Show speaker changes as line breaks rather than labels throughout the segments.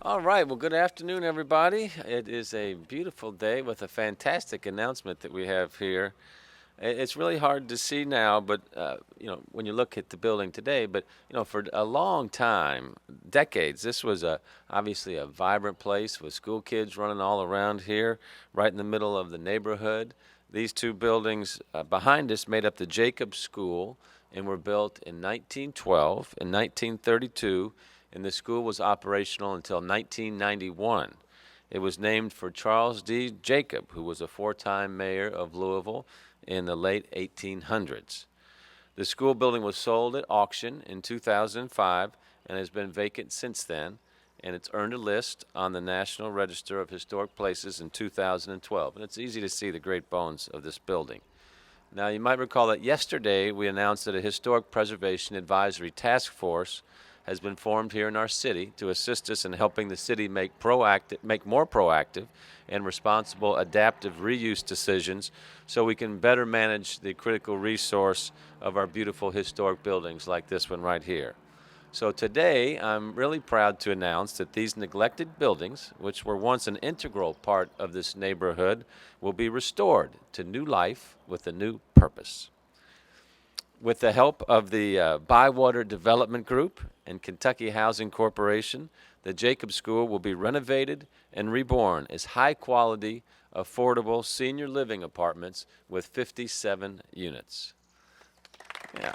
All right. Well, good afternoon, everybody. It is a beautiful day with a fantastic announcement that we have here. It's really hard to see now, but when you look at the building today, but for a long time, decades, this was obviously a vibrant place with school kids running all around here, right in the middle of the neighborhood. These two buildings behind us made up the Jacob School and were built in 1912 and 1932, and the school was operational until 1991. It was named for Charles D. Jacob, who was a four-time mayor of Louisville in the late 1800s. The school building was sold at auction in 2005 and has been vacant since then, and it's earned a list on the National Register of Historic Places in 2012. And it's easy to see the great bones of this building. Now, you might recall that yesterday we announced that a Historic Preservation Advisory Task Force has been formed here in our city to assist us in helping the city make more proactive and responsible adaptive reuse decisions so we can better manage the critical resource of our beautiful historic buildings like this one right here. So today, I'm really proud to announce that these neglected buildings, which were once an integral part of this neighborhood, will be restored to new life with a new purpose. With the help of the Bywater Development Group and Kentucky Housing Corporation, the Jacob School will be renovated and reborn as high-quality, affordable senior living apartments with 57 units. Yeah.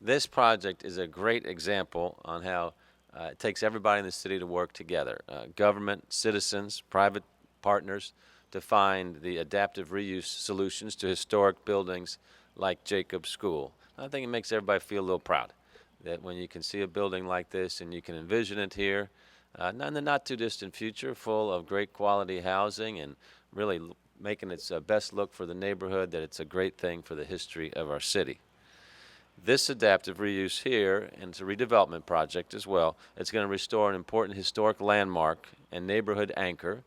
This project is a great example on how it takes everybody in the city to work together, government, citizens, private partners, to find the adaptive reuse solutions to historic buildings like Jacob School. I think it makes everybody feel a little proud that when you can see a building like this and you can envision it here in the not too distant future, full of great quality housing and really making its best look for the neighborhood, that it's a great thing for the history of our city. This adaptive reuse here, and it's a redevelopment project as well, it's going to restore an important historic landmark and neighborhood anchor.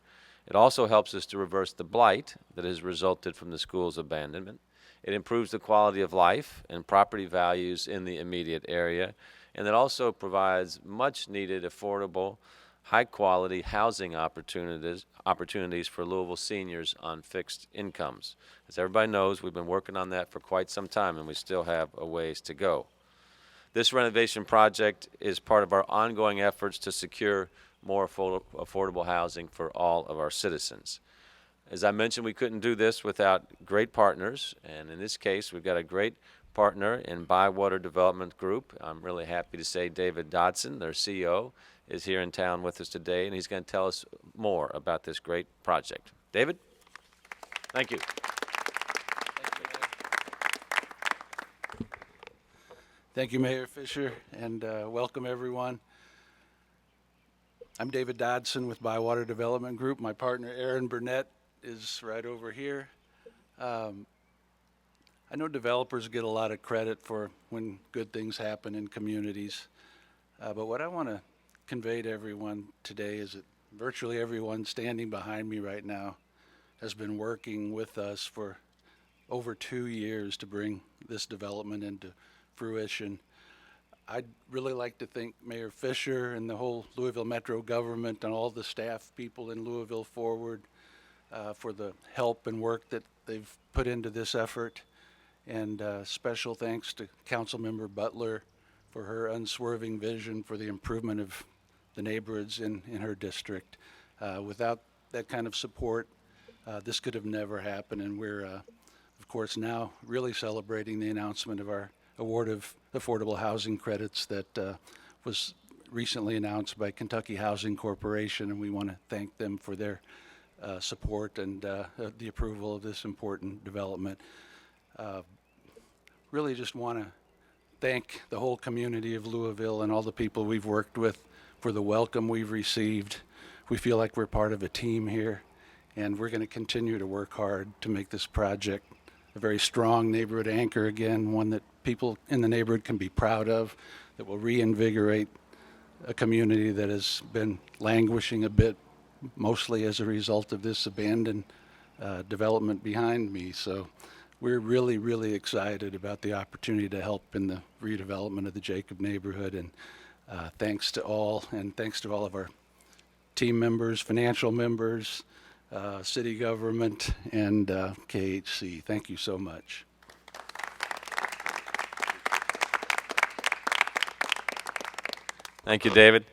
It also helps us to reverse the blight that has resulted from the school's abandonment. It improves the quality of life and property values in the immediate area, and it also provides much needed, affordable, high-quality housing opportunities for Louisville seniors on fixed incomes. As everybody knows, we've been working on that for quite some time, and we still have a ways to go. This renovation project is part of our ongoing efforts to secure more affordable housing for all of our citizens. As I mentioned, we couldn't do this without great partners, and in this case, we've got a great partner in Bywater Development Group. I'm really happy to say David Dodson, their CEO, is here in town with us today, and he's going to tell us more about this great project. David? Thank you.
Thank you, Mayor Fisher, and welcome everyone. I'm David Dodson with Bywater Development Group. My partner, Aaron Burnett, is right over here. I know developers get a lot of credit for when good things happen in communities, but what I want to convey to everyone today is that virtually everyone standing behind me right now has been working with us for over 2 years to bring this development into fruition. I'd really like to thank Mayor Fisher and the whole Louisville Metro government and all the staff people in Louisville Forward for the help and work that they've put into this effort. And special thanks to Councilmember Butler for her unswerving vision for the improvement of the neighborhoods in her district. Without that kind of support, this could have never happened. And we're, of course, now really celebrating the announcement of our award of affordable housing credits that was recently announced by Kentucky Housing Corporation, and we want to thank them for their support and the approval of this important development. Really just want to thank the whole community of Louisville and all the people we've worked with for the welcome we've received. We feel like we're part of a team here, and we're going to continue to work hard to make this project a very strong neighborhood anchor again, one that people in the neighborhood can be proud of, that will reinvigorate a community that has been languishing a bit, mostly as a result of this abandoned development behind me. So we're really, really excited about the opportunity to help in the redevelopment of the Jacob neighborhood. And thanks to all, and thanks to all of our team members, financial members, city government, and KHC. Thank you so much.
Thank you, David.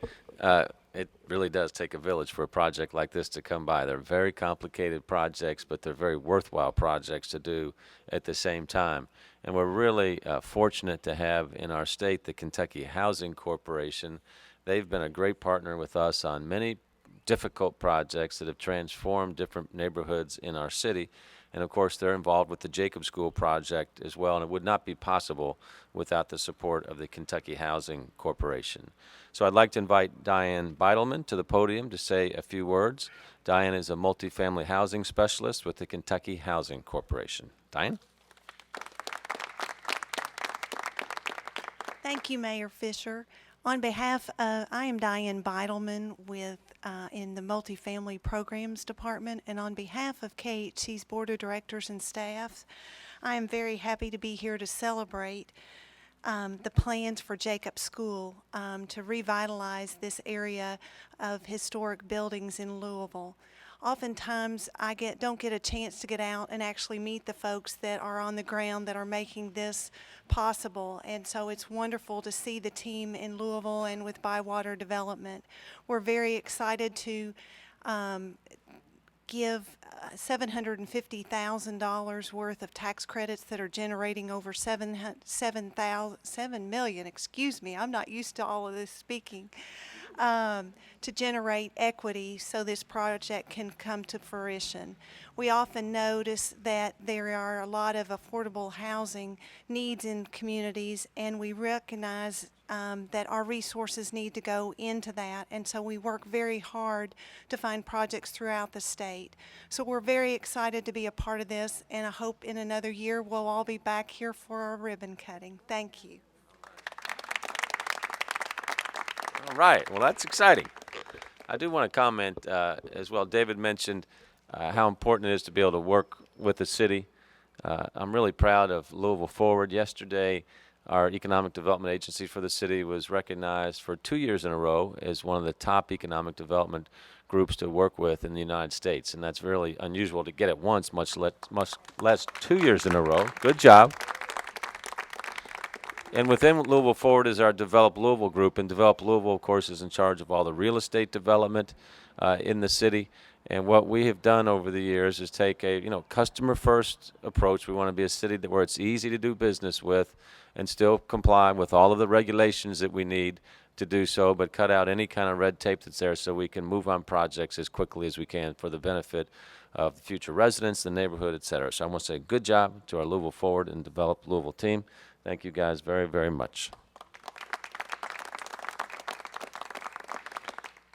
It really does take a village for a project like this to come by. They're very complicated projects, but they're very worthwhile projects to do at the same time. And we're really fortunate to have in our state the Kentucky Housing Corporation. They've been a great partner with us on many difficult projects that have transformed different neighborhoods in our city. And of course, they're involved with the Jacob School project as well, and it would not be possible without the support of the Kentucky Housing Corporation. So I'd like to invite Diane Beidelman to the podium to say a few words. Diane is a multifamily housing specialist with the Kentucky Housing Corporation. Diane?
Thank you, Mayor Fisher. On behalf of, I am Diane Beidelman with in the Multifamily Programs Department, and on behalf of KHC's Board of Directors and staff, I am very happy to be here to celebrate the plans for Jacob School to revitalize this area of historic buildings in Louisville. Oftentimes, I don't get a chance to get out and actually meet the folks that are on the ground that are making this possible. And so it's wonderful to see the team in Louisville and with Bywater Development. We're very excited to give $750,000 worth of tax credits that are generating over 7 million, excuse me, I'm not used to all of this speaking, to generate equity so this project can come to fruition. We often notice that there are a lot of affordable housing needs in communities, and we recognize that our resources need to go into that, and so we work very hard to find projects throughout the state. So we're very excited to be a part of this, and I hope in another year we'll all be back here for our ribbon cutting. Thank you.
All right. Well, that's exciting. I do want to comment as well. David mentioned how important it is to be able to work with the city. I'm really proud of Louisville Forward. Yesterday, our economic development agency for the city was recognized for 2 years in a row as one of the top economic development groups to work with in the United States. And that's really unusual to get it once, much less 2 years in a row. Good job. And within Louisville Forward is our Develop Louisville group, and Develop Louisville, of course, is in charge of all the real estate development in the city. And what we have done over the years is take a customer-first approach. We want to be a city where it's easy to do business with, and still comply with all of the regulations that we need to do so, but cut out any kind of red tape that's there, so we can move on projects as quickly as we can for the benefit of the future residents, the neighborhood, et cetera. So I want to say good job to our Louisville Forward and Develop Louisville team. Thank you guys very, very much.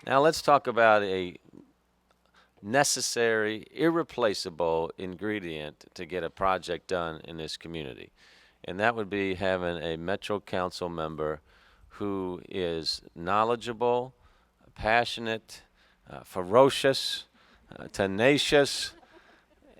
Now let's talk about a necessary, irreplaceable ingredient to get a project done in this community. And that would be having a Metro Council member who is knowledgeable, passionate, ferocious, tenacious,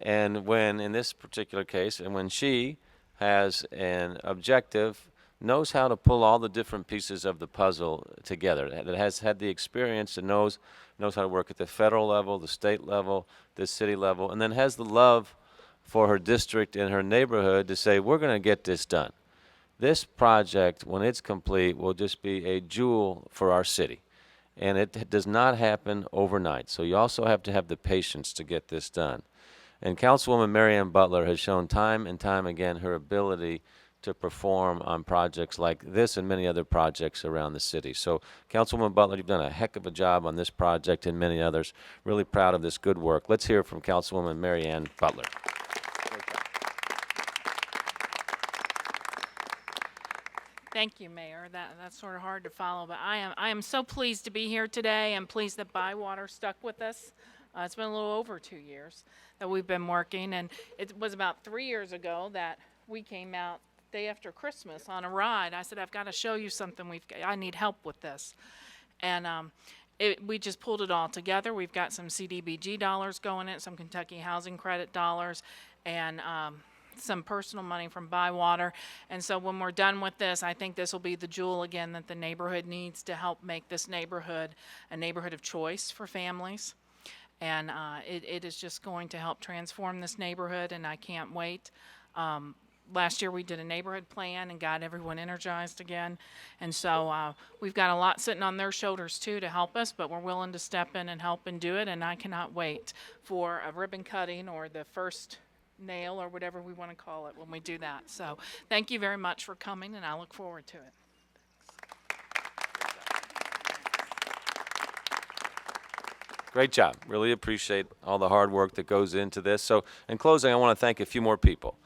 and when, in this particular case, and when she has an objective, knows how to pull all the different pieces of the puzzle together, that has had the experience and knows how to work at the federal level, the state level, the city level, and then has the love for her district and her neighborhood to say, we're going to get this done. This project, when it's complete, will just be a jewel for our city. And it does not happen overnight. So you also have to have the patience to get this done. And Councilwoman Mary Ann Butler has shown time and time again her ability to perform on projects like this and many other projects around the city. So, Councilwoman Butler, you've done a heck of a job on this project and many others. Really proud of this good work. Let's hear from Councilwoman Mary Ann Butler.
Thank you, Mayor. That's sort of hard to follow, but I am so pleased to be here today. I'm pleased that Bywater stuck with us. It's been a little over 2 years that we've been working, and it was about 3 years ago that we came out day after Christmas on a ride. I said, I've got to show you something. I need help with this. And we just pulled it all together. We've got some CDBG dollars going in, some Kentucky Housing Credit dollars, and some personal money from Bywater. And so when we're done with this, I think this will be the jewel again that the neighborhood needs to help make this neighborhood a neighborhood of choice for families. And it is just going to help transform this neighborhood, and I can't wait. Last year we did a neighborhood plan and got everyone energized again. And so we've got a lot sitting on their shoulders too to help us, but we're willing to step in and help and do it. And I cannot wait for a ribbon cutting or the first nail or whatever we want to call it when we do that. So thank you very much for coming, and I look forward to it.
Great job. Really appreciate all the hard work that goes into this. So in closing, I want to thank a few more people.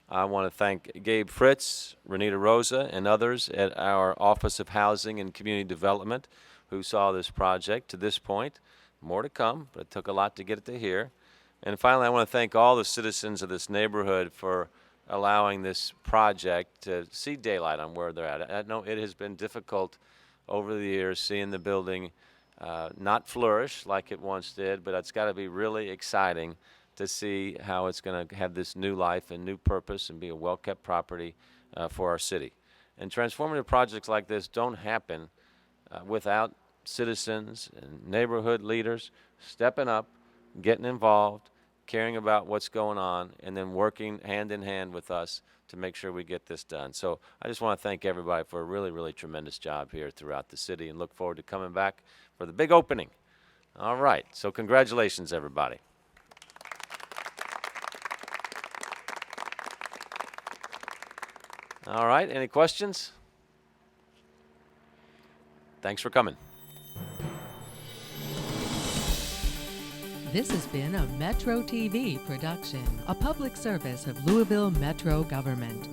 I want to thank Gabe Fritz, Renita Rosa, and others at our Office of Housing and Community Development who saw this project to this point. More to come, but it took a lot to get it to here. And finally, I want to thank all the citizens of this neighborhood for allowing this project to see daylight on where they're at. I know it has been difficult over the years seeing the building not flourish like it once did, but it's got to be really exciting to see how it's going to have this new life and new purpose and be a well-kept property for our city. And transformative projects like this don't happen without citizens and neighborhood leaders stepping up, getting involved, caring about what's going on, and then working hand in hand with us to make sure we get this done. So I just want to thank everybody for a really, really tremendous job here throughout the city, and look forward to coming back for the big opening. All right, so congratulations, everybody. All right, any questions? Thanks for coming.
This has been a Metro TV production, a public service of Louisville Metro Government.